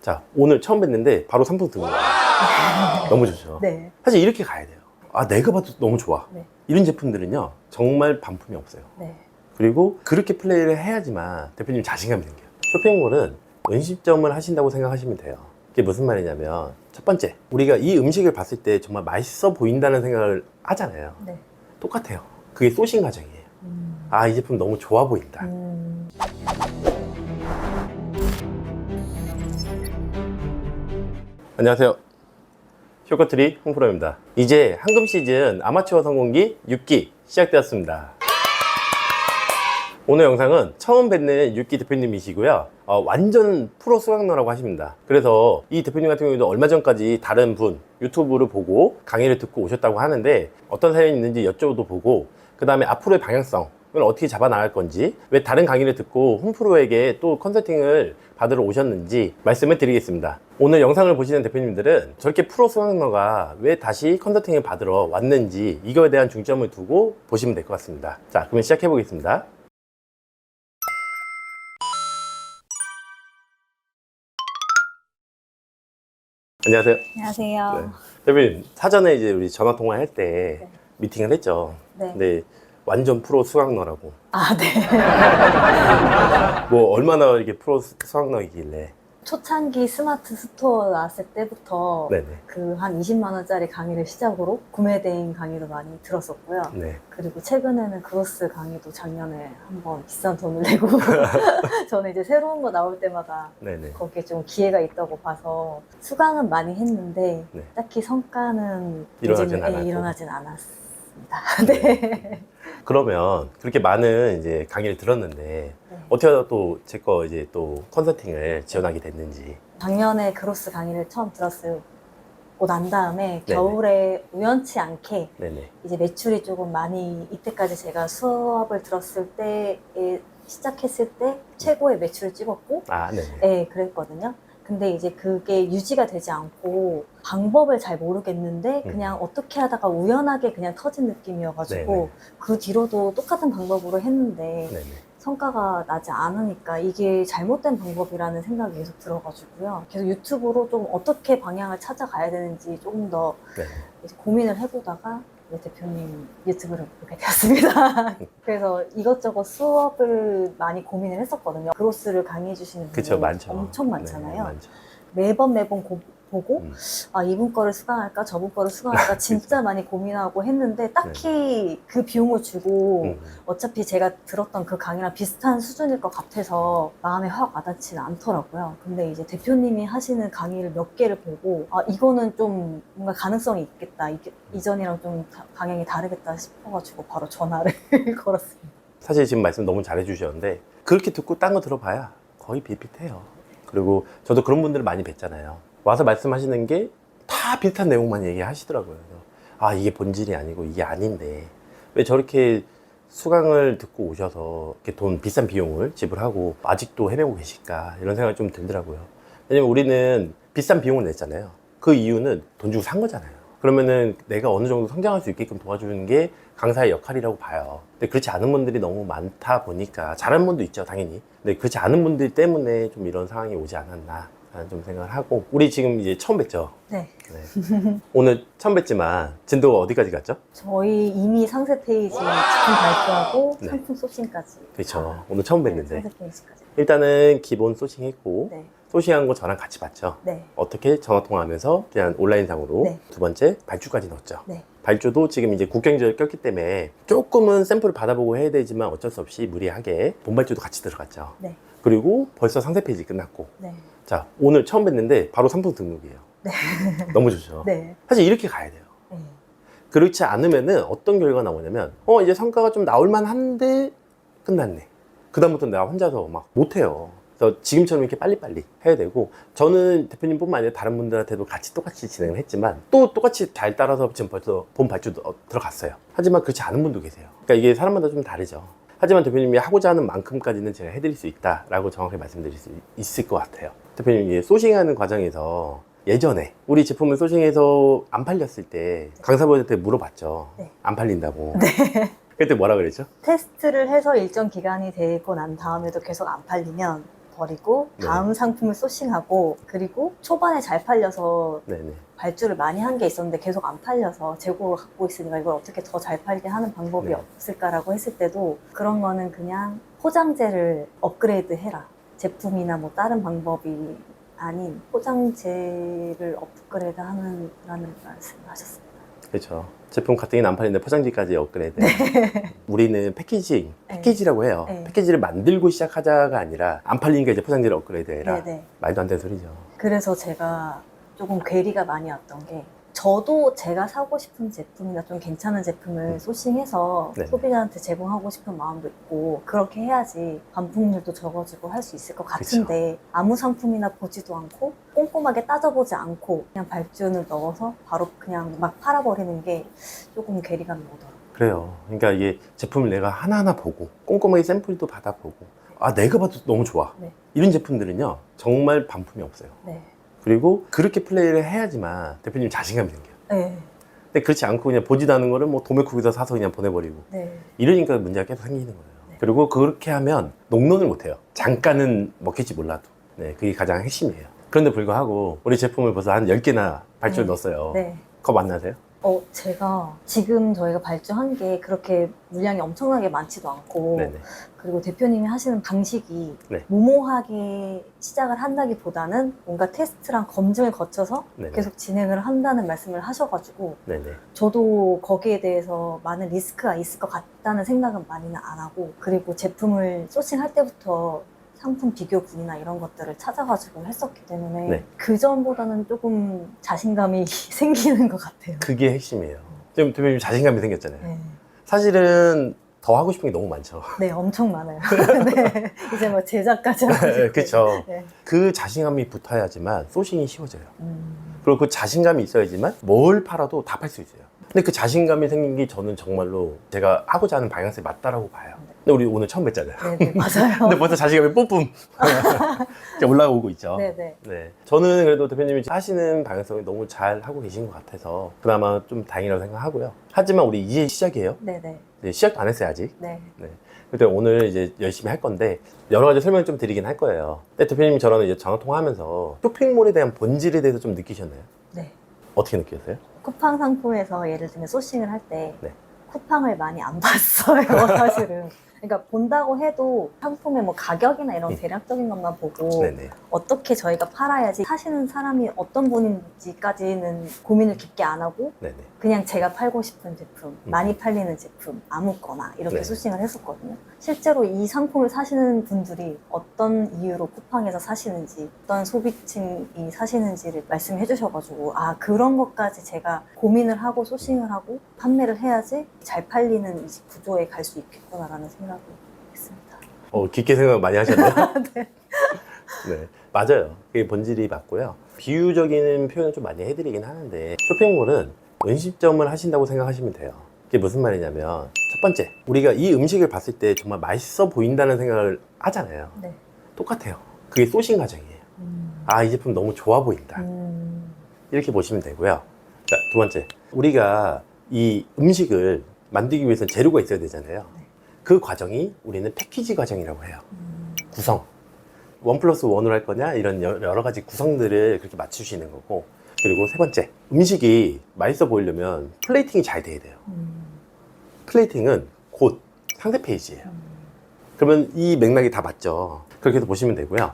자, 오늘 처음 뵀는데 바로 상품 드는 거예요. 너무 좋죠. 네. 사실 이렇게 가야 돼요. 아, 내가 봐도 너무 좋아. 네. 이런 제품들은요, 정말 반품이 없어요. 네. 그리고 그렇게 플레이를 해야지만 대표님 자신감이 생겨요. 쇼핑몰은 음식점을 하신다고 생각하시면 돼요. 그게 무슨 말이냐면, 첫 번째, 우리가 이 음식을 봤을 때 정말 맛있어 보인다는 생각을 하잖아요. 네. 똑같아요. 그게 소싱 과정이에요. 아, 이 제품 너무 좋아 보인다. 안녕하세요. 쇼커트리 홍프로입니다. 이제 황금 시즌 아마추어 성공기 6기 시작되었습니다. 오늘 영상은 처음 뵙는 6기 대표님이시고요. 완전 프로 수강러라고 하십니다. 그래서 이 대표님 같은 경우도 얼마 전까지 다른 분 유튜브를 보고 강의를 듣고 오셨다고 하는데, 어떤 사연이 있는지 여쭤도 보고, 그 다음에 앞으로의 방향성을 어떻게 잡아 나갈 건지, 왜 다른 강의를 듣고 홍프로에게 또 컨설팅을 받으러 오셨는지 말씀을 드리겠습니다. 오늘 영상을 보시는 대표님들은 저렇게 프로 수강러가 왜 다시 컨설팅을 받으러 왔는지, 이거에 대한 중점을 두고 보시면 될 것 같습니다. 자, 그러면 시작해 보겠습니다. 안녕하세요. 안녕하세요. 네. 대표님, 사전에 이제 우리 전화 통화할 때 네. 미팅을 했죠. 네. 근데 완전 프로 수강러라고. 아, 네. 뭐 얼마나 이게 프로 수강러이길래. 초창기 스마트 스토어 나왔을 때부터 네네. 그 한 20만 원짜리 강의를 시작으로 구매대행 강의도 많이 들었었고요. 네. 그리고 최근에는 크로스 강의도 작년에 한번 비싼 돈을 내고 저는 이제 새로운 거 나올 때마다 네네. 거기에 좀 기회가 있다고 봐서 수강은 많이 했는데 네. 딱히 성과는 일어나진 요즘에, 않았고. 일어나진 않았습니다. 네. 그러면 그렇게 많은 이제 강의를 들었는데, 네. 어떻게 하다 또 제 거 이제 또 컨설팅을 지원하게 됐는지. 작년에 크로스 강의를 처음 들었고 난 다음에 네네. 겨울에 우연치 않게 네네. 이제 매출이 조금 많이, 이때까지 제가 수업을 들었을 때에 시작했을 때 최고의 매출을 찍었고, 아, 네네. 네, 그랬거든요. 근데 이제 그게 유지가 되지 않고 방법을 잘 모르겠는데 그냥 어떻게 하다가 우연하게 그냥 터진 느낌이어가지고 네네. 그 뒤로도 똑같은 방법으로 했는데 네네. 성과가 나지 않으니까 이게 잘못된 방법이라는 생각이 계속 들어가지고요. 계속 유튜브로 좀 어떻게 방향을 찾아가야 되는지 조금 더 네네. 이제 고민을 해보다가 우리 대표님 유튜브를 보게 되었습니다. 그래서 이것저것 수업을 많이 고민을 했었거든요. 크로스를 강의해 주시는 분이 그쵸, 많죠. 엄청 많잖아요. 네, 많죠. 매번 보고 아, 이분 거를 수강할까 저분 거를 수강할까 진짜 그쵸. 많이 고민하고 했는데 딱히 그 비용을 주고 어차피 제가 들었던 그 강의랑 비슷한 수준일 것 같아서 마음에 확 와닿지는 않더라고요. 근데 이제 대표님이 하시는 강의를 몇 개를 보고 아, 이거는 좀 뭔가 가능성이 있겠다, 이전이랑 좀 방향이 다르겠다 싶어가지고 바로 전화를 걸었습니다. 사실 지금 말씀 너무 잘해 주셨는데, 그렇게 듣고 딴 거 들어봐야 거의 비슷해요. 그리고 저도 그런 분들을 많이 뵀잖아요. 와서 말씀하시는 게 다 비슷한 내용만 얘기하시더라고요. 그래서 아, 이게 본질이 아니고 이게 아닌데 왜 저렇게 수강을 듣고 오셔서 이렇게 돈 비싼 비용을 지불하고 아직도 헤매고 계실까, 이런 생각이 좀 들더라고요. 왜냐면 우리는 비싼 비용을 냈잖아요. 그 이유는 돈 주고 산 거잖아요. 그러면은 내가 어느 정도 성장할 수 있게끔 도와주는 게 강사의 역할이라고 봐요. 근데 그렇지 않은 분들이 너무 많다 보니까, 잘하는 분도 있죠, 당연히. 근데 그렇지 않은 분들 때문에 좀 이런 상황이 오지 않았나 라는 좀 생각을 하고. 우리 지금 이제 처음 뵀죠? 네. 네. 오늘 처음 뵀지만 진도가 어디까지 갔죠? 저희 이미 상세 페이지 제품 발표하고 네. 상품 소싱까지. 그렇죠. 오늘 처음 뵀는데. 상세 페이지까지. 일단은 기본 소싱했고, 네. 소싱한 거 저랑 같이 봤죠. 네. 어떻게 전화통화하면서 그냥 온라인상으로. 네. 두 번째, 발주까지 넣었죠. 네. 발주도 지금 이제 국경지를 꼈기 때문에 조금은 샘플을 받아보고 해야 되지만 어쩔 수 없이 무리하게 본발주도 같이 들어갔죠. 네. 그리고 벌써 상세 페이지 끝났고. 네. 자, 오늘 처음 뵀는데 바로 상품 등록이에요. 네. 너무 좋죠. 네. 사실 이렇게 가야 돼요. 네. 그렇지 않으면은 어떤 결과가 나오냐면, 이제 성과가 좀 나올 만한데 끝났네. 그다음부터 내가 혼자서 막 못해요. 그래서 지금처럼 이렇게 빨리빨리 해야 되고, 저는 대표님뿐만 아니라 다른 분들한테도 같이 똑같이 진행을 했지만 또 똑같이 잘 따라서 지금 벌써 본 발주도 들어갔어요. 하지만 그렇지 않은 분도 계세요. 그러니까 이게 사람마다 좀 다르죠. 하지만 대표님이 하고자 하는 만큼까지는 제가 해드릴 수 있다라고 정확히 말씀드릴 수 있을 것 같아요. 대표님이 소싱하는 과정에서 예전에 우리 제품을 소싱해서 안 팔렸을 때 강사분한테 물어봤죠. 네. 안 팔린다고. 네. 그때 뭐라 그랬죠? 테스트를 해서 일정 기간이 되고 난 다음에도 계속 안 팔리면 버리고 네. 다음 상품을 소싱하고 그리고 초반에 잘 팔려서 네네. 발주를 많이 한 게 있었는데 계속 안 팔려서 재고를 갖고 있으니까 이걸 어떻게 더 잘 팔게 하는 방법이 네. 없을까라고 했을 때도 그런 거는 그냥 포장재를 업그레이드 해라. 제품이나 뭐 다른 방법이 아닌 포장재를 업그레이드 하는 라는 말씀을 하셨습니다. 그렇죠. 제품 가뜩이나 안 팔리는데 포장지까지 업그레이드. 우리는 패키지라고 해요. 네. 패키지를 만들고 시작하자가 아니라 안 팔리니까 이제 포장지를 업그레이드해라. 네네. 말도 안 되는 소리죠. 그래서 제가 조금 괴리가 많이 왔던 게 저도 제가 사고 싶은 제품이나 좀 괜찮은 제품을 소싱해서 네. 소비자한테 제공하고 싶은 마음도 있고 그렇게 해야지 반품률도 적어지고 할 수 있을 것 같은데 아무 상품이나 보지도 않고 꼼꼼하게 따져보지 않고 그냥 발주는 넣어서 바로 그냥 막 팔아버리는 게 조금 괴리감이 오더라고요. 그래요. 그러니까 이게 제품을 내가 하나하나 보고 꼼꼼하게 샘플도 받아보고 아 내가 봐도 너무 좋아. 네. 이런 제품들은요 정말 반품이 없어요. 네. 그리고 그렇게 플레이를 해야지만 대표님 자신감이 생겨요. 네. 근데 그렇지 않고 그냥 보지도 않은 거를 뭐 도매국에서 사서 그냥 보내버리고 네. 이러니까 문제가 계속 생기는 거예요. 네. 그리고 그렇게 하면 농론을 못해요. 잠깐은 먹힐지 몰라도. 네, 그게 가장 핵심이에요. 그런데 불구하고 우리 제품을 벌써 한 10개나 발주를 네. 넣었어요. 네. 그거 만나세요? 제가 지금 저희가 발주한 게 그렇게 물량이 엄청나게 많지도 않고 네네. 그리고 대표님이 하시는 방식이 네. 무모하게 시작을 한다기보다는 뭔가 테스트랑 검증을 거쳐서 네네. 계속 진행을 한다는 말씀을 하셔가지고 네네. 저도 거기에 대해서 많은 리스크가 있을 것 같다는 생각은 많이는 안 하고 그리고 제품을 소싱할 때부터 상품 비교분이나 이런 것들을 찾아가지고 했었기 때문에 네. 그 전보다는 조금 자신감이 생기는 것 같아요. 그게 핵심이에요. 지금 대표님 자신감이 생겼잖아요. 네. 사실은 더 하고 싶은 게 너무 많죠. 네, 엄청 많아요. 네. 이제 뭐 제작까지 하고 싶고. 그쵸. 네. 그 자신감이 붙어야지만 소싱이 쉬워져요. 그리고 그 자신감이 있어야지만 뭘 팔아도 다 팔 수 있어요. 근데 그 자신감이 생긴 게 저는 정말로 제가 하고자 하는 방향성이 맞다라고 봐요. 근데 우리 오늘 처음 뵀잖아요. 네, 맞아요. 근데 벌써 자신감이 뿜뿜 이제 올라오고 있죠. 네네. 네. 저는 그래도 대표님이 하시는 방향성이 너무 잘 하고 계신 것 같아서 그나마 좀 다행이라고 생각하고요. 하지만 우리 이제 시작이에요. 네네. 네, 시작도 안 했어요 아직. 네. 네. 근데 오늘 이제 열심히 할 건데 여러 가지 설명 좀 드리긴 할 거예요. 근데 대표님이 저랑 이제 전화 통화하면서 쇼핑몰에 대한 본질에 대해서 좀 느끼셨나요? 네. 어떻게 느꼈어요? 쿠팡 상품에서 예를 들면 소싱을 할 때 네. 쿠팡을 많이 안 봤어요, 사실은. 그러니까 본다고 해도 상품의 뭐 가격이나 이런 대략적인 것만 보고 네네. 어떻게 저희가 팔아야지 사시는 사람이 어떤 분인지까지는 고민을 깊게 안 하고 네네. 그냥 제가 팔고 싶은 제품, 많이 팔리는 제품, 아무거나 이렇게 네. 소싱을 했었거든요. 실제로 이 상품을 사시는 분들이 어떤 이유로 쿠팡에서 사시는지, 어떤 소비층이 사시는지를 말씀해 주셔가지고 아 그런 것까지 제가 고민을 하고 소싱을 하고 판매를 해야지 잘 팔리는 이 구조에 갈 수 있겠구나라는 생각을 했습니다. 깊게 생각 많이 하셨네요. 네. 네, 맞아요. 그게 본질이 맞고요. 비유적인 표현을 좀 많이 해드리긴 하는데 쇼핑몰은 음식점을 하신다고 생각하시면 돼요. 그게 무슨 말이냐면 첫 번째, 우리가 이 음식을 봤을 때 정말 맛있어 보인다는 생각을 하잖아요. 네. 똑같아요. 그게 소싱 과정이에요. 아, 이 제품 너무 좋아 보인다. 이렇게 보시면 되고요. 자, 두 번째, 우리가 이 음식을 만들기 위해서는 재료가 있어야 되잖아요. 네. 그 과정이 우리는 패키지 과정이라고 해요. 구성. 1+1으로 할 거냐 이런 여러 가지 구성들을 그렇게 맞추시는 거고, 그리고 세 번째, 음식이 맛있어 보이려면 플레이팅이 잘 돼야 돼요. 플레이팅은 곧 상세 페이지예요. 그러면 이 맥락이 다 맞죠. 그렇게 해서 보시면 되고요.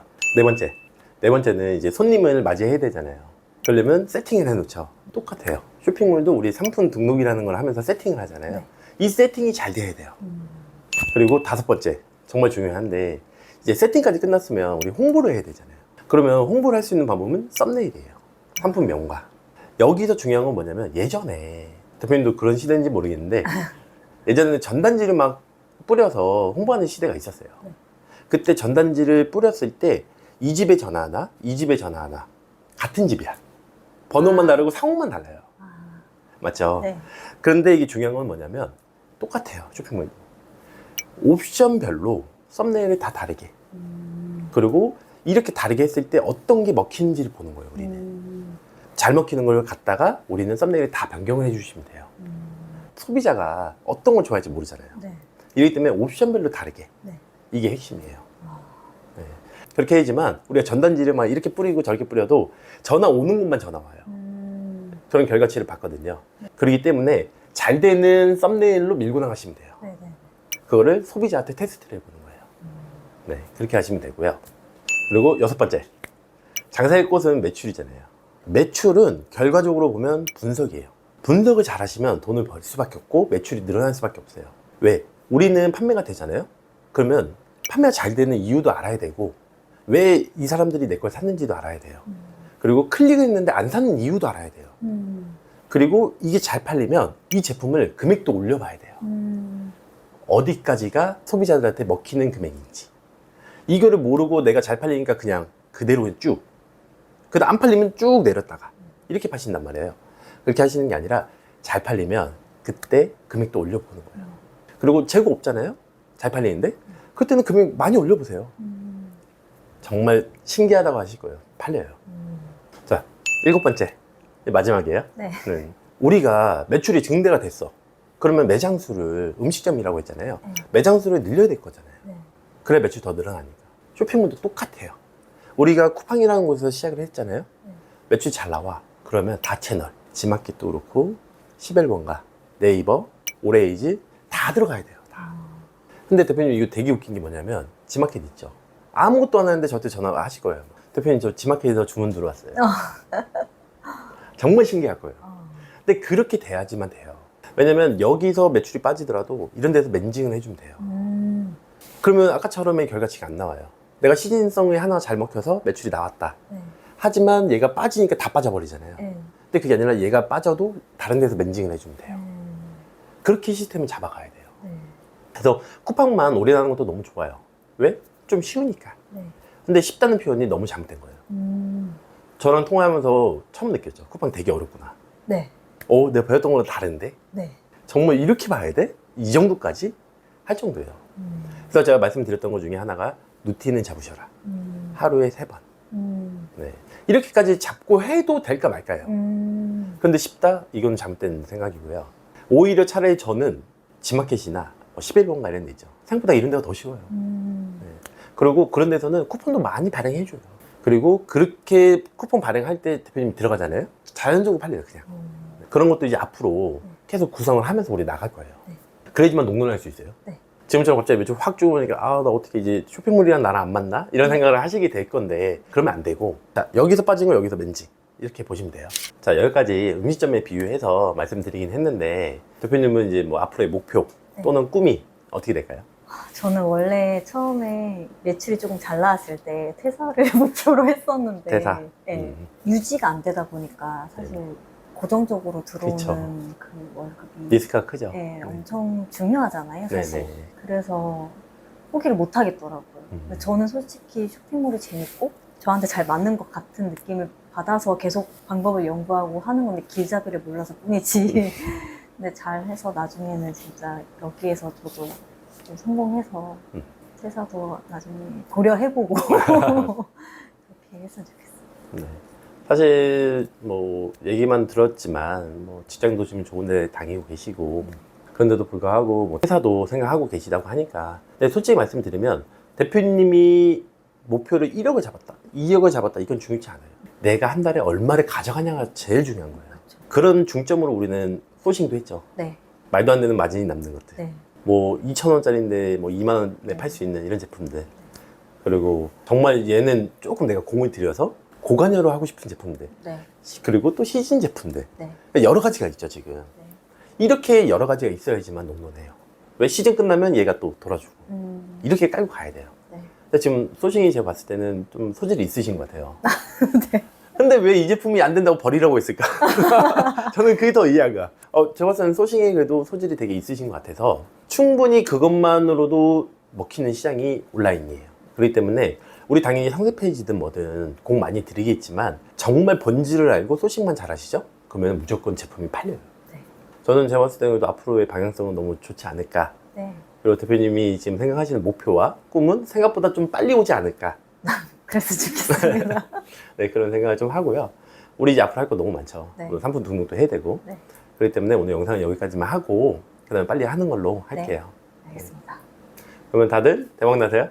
네 번째는 이제 손님을 맞이해야 되잖아요. 그러려면 세팅을 해놓죠. 똑같아요. 쇼핑몰도 우리 상품 등록이라는 걸 하면서 세팅을 하잖아요. 네. 이 세팅이 잘 돼야 돼요. 그리고 다섯 번째, 정말 중요한데, 이제 세팅까지 끝났으면 우리 홍보를 해야 되잖아요. 그러면 홍보를 할 수 있는 방법은 썸네일이에요. 상품 명과. 여기서 중요한 건 뭐냐면, 예전에 대표님도 그런 시대인지 모르겠는데 예전에는 전단지를 막 뿌려서 홍보하는 시대가 있었어요. 네. 그때 전단지를 뿌렸을 때 이 집에 전화 하나, 이 집에 전화 하나, 같은 집이야. 번호만 다르고 상호만 달라요. 맞죠? 네. 그런데 이게 중요한 건 뭐냐면 똑같아요. 쇼핑몰도 옵션별로 썸네일을 다 다르게, 그리고 이렇게 다르게 했을 때 어떤 게 먹히는지를 보는 거예요. 우리는 잘 먹히는 걸 갖다가 우리는 썸네일을 다 변경을 해주시면 돼요. 소비자가 어떤 걸 좋아할지 모르잖아요. 네. 이렇기 때문에 옵션별로 다르게, 네. 이게 핵심이에요. 네. 그렇게 해야지만 우리가 전단지를 막 이렇게 뿌리고 저렇게 뿌려도 전화 오는 곳만 전화 와요. 그런 결과치를 봤거든요. 그렇기 때문에 잘 되는 썸네일로 밀고 나가시면 돼요. 네네. 그거를 소비자한테 테스트를 해보는 거예요. 네, 그렇게 하시면 되고요. 그리고 여섯 번째, 장사의 꽃은 매출이잖아요. 매출은 결과적으로 보면 분석이에요. 분석을 잘 하시면 돈을 벌 수밖에 없고 매출이 늘어날 수밖에 없어요. 왜? 우리는 판매가 되잖아요. 그러면 판매가 잘 되는 이유도 알아야 되고 왜 이 사람들이 내 걸 샀는지도 알아야 돼요. 그리고 클릭했는데 안 사는 이유도 알아야 돼요. 그리고 이게 잘 팔리면 이 제품을 금액도 올려봐야 돼요. 어디까지가 소비자들한테 먹히는 금액인지. 이거를 모르고 내가 잘 팔리니까 그냥 그대로 쭉. 그래도 안 팔리면 쭉 내렸다가 이렇게 파신단 말이에요. 그렇게 하시는 게 아니라 잘 팔리면 그때 금액도 올려보는 거예요. 그리고 재고 없잖아요. 잘 팔리는데 그때는 금액 많이 올려보세요. 정말 신기하다고 하실 거예요. 팔려요. 자, 일곱 번째 마지막이에요. 네. 우리가 매출이 증대가 됐어. 그러면 매장 수를 음식점이라고 했잖아요. 매장 수를 늘려야 될 거잖아요. 네. 그래 매출 더 늘어나니까. 쇼핑몰도 똑같아요. 우리가 쿠팡이라는 곳에서 시작을 했잖아요. 매출이 잘 나와. 그러면 다 채널, 지마켓도 그렇고 시벨본가, 네이버, 오레이즈 다 들어가야 돼요. 다. 근데 대표님 이거 되게 웃긴 게 뭐냐면 지마켓 있죠. 아무것도 안 하는데 저한테 전화가 하실 거예요. 대표님 저 지마켓에서 주문 들어왔어요. 정말 신기할 거예요. 근데 그렇게 돼야지만 돼요. 왜냐면 여기서 매출이 빠지더라도 이런 데서 맨징을 해주면 돼요. 그러면 아까처럼의 결과치가 안 나와요. 내가 시즌성이 하나 잘 먹혀서 매출이 나왔다. 하지만 얘가 빠지니까 다 빠져버리잖아요. 근데 그게 아니라 얘가 빠져도 다른 데서 맨징을 해주면 돼요. 그렇게 시스템을 잡아가야 돼요. 그래서 쿠팡만 오래 나는 것도 너무 좋아요. 왜? 좀 쉬우니까. 근데 쉽다는 표현이 너무 잘못된 거예요. 저랑 통화하면서 처음 느꼈죠. 쿠팡 되게 어렵구나. 네. 내가 배웠던 거랑 다른데? 네. 정말 이렇게 봐야 돼? 이 정도까지? 할 정도예요. 그래서 제가 말씀드렸던 것 중에 하나가 루틴을 잡으셔라. 하루에 3번. 네. 이렇게까지 잡고 해도 될까 말까요? 근데 쉽다? 이건 잘못된 생각이고요. 오히려 차라리 저는 지마켓이나 11번가 이런 데 있죠. 생각보다 이런 데가 더 쉬워요. 네. 그리고 그런 데서는 쿠폰도 많이 발행해줘요. 그리고 그렇게 쿠폰 발행할 때 대표님 들어가잖아요. 자연적으로 팔려요, 그냥. 그런 것도 이제 앞으로 계속 구성을 하면서 우리 나갈 거예요. 그래야지만 농론할 수 있어요. 지금처럼 갑자기 매출 확 줄어보니까 나 어떻게 이제 쇼핑몰이랑 나랑 안 맞나? 이런 생각을 하시게 될 건데 그러면 안 되고 자, 여기서 빠진 거 여기서 맨징 이렇게 보시면 돼요. 자, 여기까지 음식점에 비유해서 말씀드리긴 했는데 대표님은 이제 뭐 앞으로의 목표 또는 꿈이 어떻게 될까요? 저는 원래 처음에 매출이 조금 잘 나왔을 때 퇴사를 목표로 했었는데 퇴사? 네, 유지가 안 되다 보니까 사실 고정적으로 들어오는 그쵸. 그 월급이 리스크가 크죠. 네, 엄청 중요하잖아요, 사실. 네네. 그래서 포기를 못 하겠더라고요. 근데 저는 솔직히 쇼핑몰이 재밌고 저한테 잘 맞는 것 같은 느낌을 받아서 계속 방법을 연구하고 하는 건데 길잡이를 몰라서 뿐이지. 근데 잘 해서 나중에는 진짜 여기에서 저도 좀 성공해서 퇴사도 나중에 고려해보고 그렇게 했으면 좋겠어요. 네. 사실 뭐 얘기만 들었지만 뭐 직장도 지금 좋은데 다니고 계시고 그런데도 불구하고 뭐 회사도 생각하고 계시다고 하니까 근데 솔직히 말씀드리면 대표님이 목표를 1억을 잡았다 2억을 잡았다 이건 중요치 않아요. 내가 한 달에 얼마를 가져가냐가 제일 중요한 거예요. 그런 중점으로 우리는 소싱도 했죠. 네. 말도 안 되는 마진이 남는 것들. 네. 뭐 2,000원짜리인데 뭐 2만 원에 팔 수 있는 이런 제품들. 그리고 정말 얘는 조금 내가 공을 들여서 고관여로 하고 싶은 제품들. 네. 그리고 또 시즌 제품들. 네. 여러 가지가 있죠, 지금. 이렇게 여러 가지가 있어야지만 농론해요. 왜 시즌 끝나면 얘가 또 돌아주고. 이렇게 깔고 가야 돼요. 네. 근데 지금 소싱이 제가 봤을 때는 좀 소질이 있으신 것 같아요. 네. 근데 왜 이 제품이 안 된다고 버리라고 했을까? 저는 그게 더 이해가. 제가 봤을 때는 소싱에 그래도 소질이 되게 있으신 것 같아서 충분히 그것만으로도 먹히는 시장이 온라인이에요. 그렇기 때문에 우리 당연히 상세 페이지든 뭐든 공 많이 드리겠지만 정말 본질을 알고 소싱만 잘 하시죠? 그러면 무조건 제품이 팔려요. 네. 저는 제가 봤을 때는 그래도 앞으로의 방향성은 너무 좋지 않을까. 네. 그리고 대표님이 지금 생각하시는 목표와 꿈은 생각보다 좀 빨리 오지 않을까. 그랬으면 좋겠습니다. 네, 그런 생각을 좀 하고요. 우리 이제 앞으로 할 거 너무 많죠. 네. 상품 등록도 해야 되고. 네. 그렇기 때문에 오늘 영상은 여기까지만 하고 그 다음에 빨리 하는 걸로 할게요. 알겠습니다. 그러면 다들 대박 나세요?